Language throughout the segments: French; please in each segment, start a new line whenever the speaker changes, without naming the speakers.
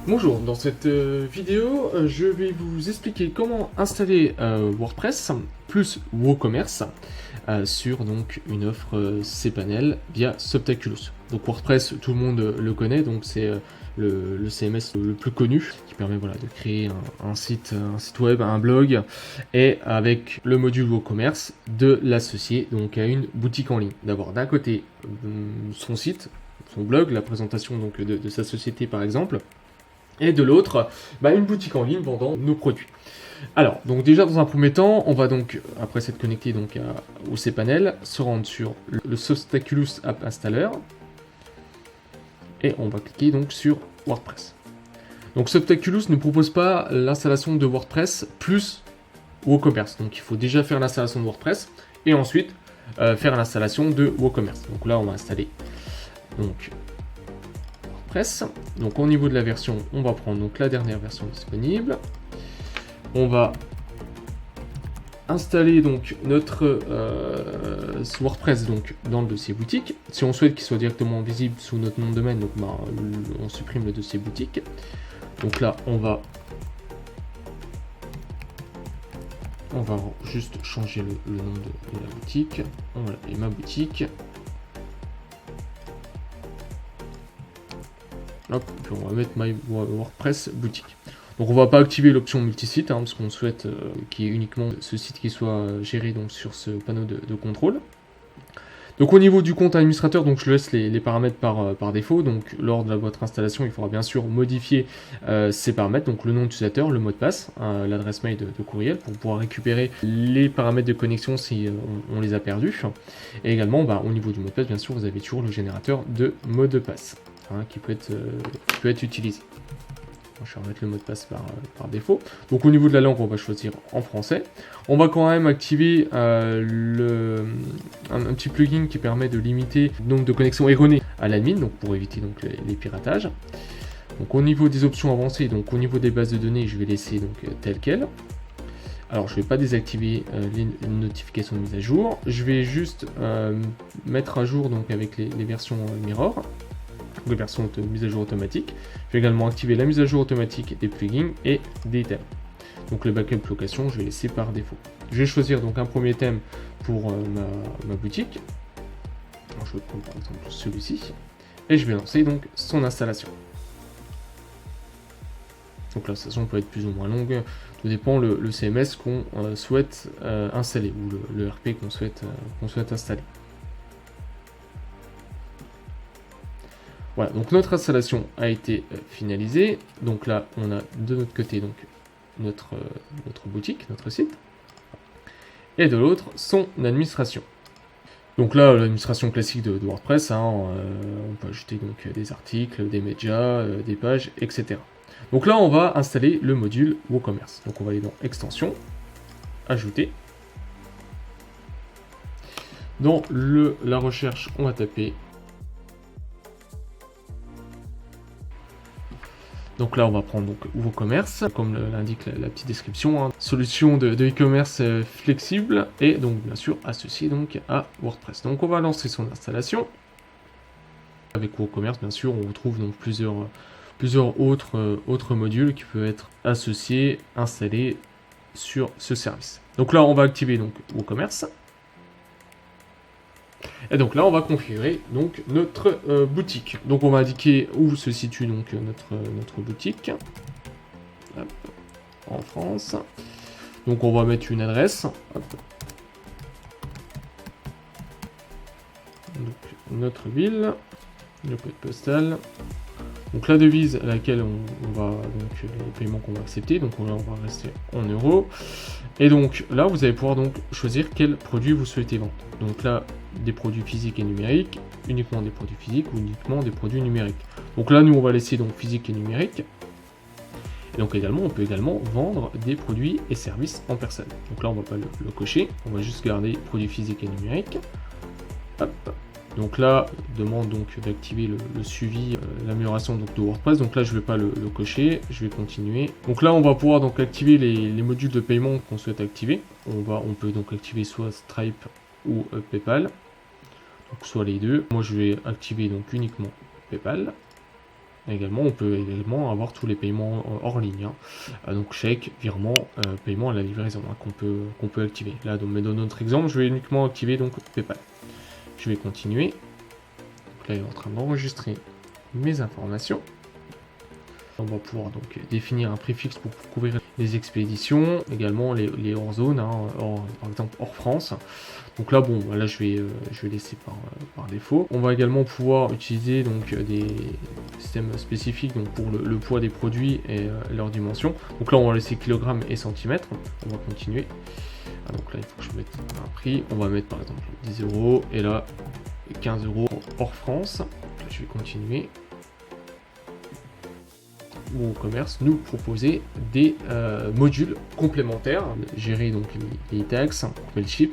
Bonjour, dans cette vidéo, je vais vous expliquer comment installer WordPress plus WooCommerce sur donc une offre cPanel via Subtaculous. Donc WordPress, tout le monde le connaît, donc c'est le CMS le plus connu qui permet voilà, de créer un site web, un blog et avec le module WooCommerce de l'associer donc à une boutique en ligne. D'avoir d'un côté son site, son blog, la présentation donc de sa société par exemple, et de l'autre, une boutique en ligne vendant nos produits. Alors, donc déjà dans un premier temps, on va donc, après s'être connecté donc au cPanel, se rendre sur le Subtaculous App Installer, et on va cliquer donc sur WordPress. Donc Subtaculous ne propose pas l'installation de WordPress plus WooCommerce, donc il faut déjà faire l'installation de WordPress, et ensuite faire l'installation de WooCommerce. Donc là, on va installer donc WordPress. Donc au niveau de la version, on va prendre donc la dernière version disponible. On va installer donc notre WordPress donc dans le dossier boutique. Si on souhaite qu'il soit directement visible sous notre nom de domaine, donc on supprime le dossier boutique. Donc là, on va juste changer le nom de la boutique. On va l'appeler ma boutique. Hop, puis on va mettre My WordPress boutique. Donc on va pas activer l'option multisite parce qu'on souhaite qu'il y ait uniquement ce site qui soit géré donc sur ce panneau de contrôle. Donc au niveau du compte administrateur, donc je laisse les paramètres par défaut. Donc lors de votre installation, il faudra bien sûr modifier ces paramètres, donc le nom d'utilisateur, le mot de passe, l'adresse mail de courriel pour pouvoir récupérer les paramètres de connexion si on les a perdus. Et également au niveau du mot de passe, bien sûr, vous avez toujours le générateur de mot de passe qui peut être utilisé. Je vais remettre le mot de passe par défaut. Donc au niveau de la langue, on va choisir en français. On va quand même activer un petit plugin qui permet de limiter le nombre de connexions erronées à l'admin, donc pour éviter donc les piratages. Donc au niveau des options avancées, donc au niveau des bases de données, je vais laisser donc tel quel. Alors je ne vais pas désactiver les notifications de mise à jour. Je vais juste mettre à jour donc avec les versions Mirror. Les versions de mise à jour automatique. Je vais également activer la mise à jour automatique des plugins et des thèmes. Donc le backup location, je vais laisser par défaut. Je vais choisir donc un premier thème pour ma boutique. Alors, je vais prendre par exemple celui-ci. Et je vais lancer donc son installation. Donc l'installation peut être plus ou moins longue, tout dépend le CMS qu'on souhaite installer ou le RP qu'on souhaite installer. Voilà, donc notre installation a été finalisée. Donc là, on a de notre côté donc notre boutique, notre site, et de l'autre son administration. Donc là, l'administration classique de WordPress, on peut ajouter donc des articles, des médias, des pages, etc. Donc là, on va installer le module WooCommerce. Donc on va aller dans Extensions, Ajouter. Dans la recherche, on va taper. Donc là, on va prendre donc WooCommerce, comme l'indique la petite description, solution de e-commerce flexible et donc bien sûr associée donc à WordPress. Donc on va lancer son installation. Avec WooCommerce, bien sûr, on retrouve donc plusieurs autres modules qui peuvent être associés, installés sur ce service. Donc là, on va activer donc WooCommerce. Et donc là, on va configurer donc notre boutique. Donc on va indiquer où se situe donc notre boutique. Hop, en France. Donc on va mettre une adresse. Hop. Donc notre ville, le code postal. Donc la devise à laquelle on va donc les paiements qu'on va accepter. Donc là, on va rester en euros. Et donc là, vous allez pouvoir donc choisir quel produit vous souhaitez vendre. Donc là, des produits physiques et numériques, uniquement des produits physiques ou uniquement des produits numériques. Donc là, nous, on va laisser donc physique et numérique. Et donc également, on peut également vendre des produits et services en personne. Donc là, on ne va pas le cocher, on va juste garder produits physiques et numériques. Hop. Donc là, demande donc d'activer le suivi, l'amélioration de WordPress. Donc là, je ne vais pas le cocher, je vais continuer. Donc là, on va pouvoir donc activer les modules de paiement qu'on souhaite activer. On peut donc activer soit Stripe ou PayPal, donc soit les deux. Moi, je vais activer donc uniquement PayPal. Également, on peut également avoir tous les paiements hors ligne, hein. Donc chèque, virement, paiement à la livraison, hein, qu'on peut activer. Là, donc, mais dans notre exemple, je vais uniquement activer donc PayPal. Je vais continuer. Donc là, il est en train d'enregistrer mes informations. On va pouvoir donc définir un préfixe pour couvrir les expéditions, également les hors zones, hein, par exemple hors France. Donc là, bon, là je vais laisser par défaut. On va également pouvoir utiliser donc des systèmes spécifiques donc pour le poids des produits et leurs dimensions. Donc là, on va laisser kilogrammes et centimètres. On va continuer. Donc là, il faut que je mette un prix. On va mettre par exemple 10 € et là 15 € hors France. Là, je vais continuer. WooCommerce nous proposer des modules complémentaires, gérer donc les taxes, Mailchimp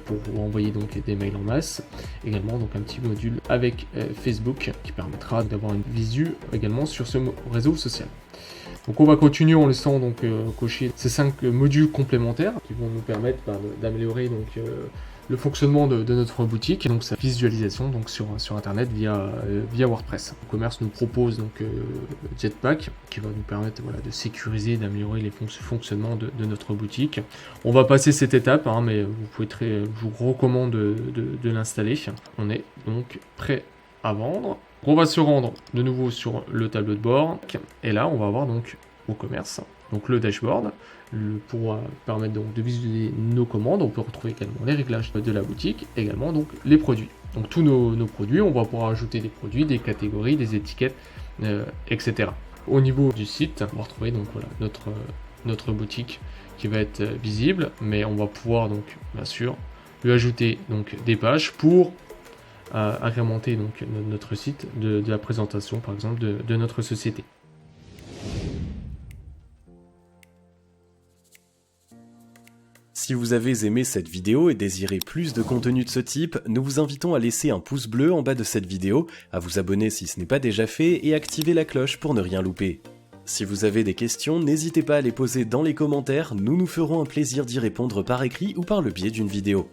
pour envoyer donc des mails en masse, également donc un petit module avec Facebook qui permettra d'avoir une visu également sur ce réseau social. Donc on va continuer en laissant donc cocher ces 5 modules complémentaires qui vont nous permettre d'améliorer donc le fonctionnement de notre boutique et donc sa visualisation donc sur internet via WordPress. WooCommerce nous propose donc Jetpack qui va nous permettre de sécuriser, d'améliorer les fonctionnements de notre boutique. On va passer cette étape, hein, mais je vous recommande de l'installer. On est donc prêt à vendre. On va se rendre de nouveau sur le tableau de bord et là on va avoir donc WooCommerce, donc le dashboard pour permettre donc de visualiser nos commandes. On peut retrouver également les réglages de la boutique, également donc les produits. Donc tous nos produits, on va pouvoir ajouter des produits, des catégories, des étiquettes, etc. Au niveau du site, on va retrouver donc voilà notre boutique qui va être visible, mais on va pouvoir donc bien sûr lui ajouter donc des pages pour agrémenter donc notre site de la présentation par exemple de notre société.
Si vous avez aimé cette vidéo et désirez plus de contenu de ce type, nous vous invitons à laisser un pouce bleu en bas de cette vidéo, à vous abonner si ce n'est pas déjà fait et activer la cloche pour ne rien louper. Si vous avez des questions, n'hésitez pas à les poser dans les commentaires, nous nous ferons un plaisir d'y répondre par écrit ou par le biais d'une vidéo.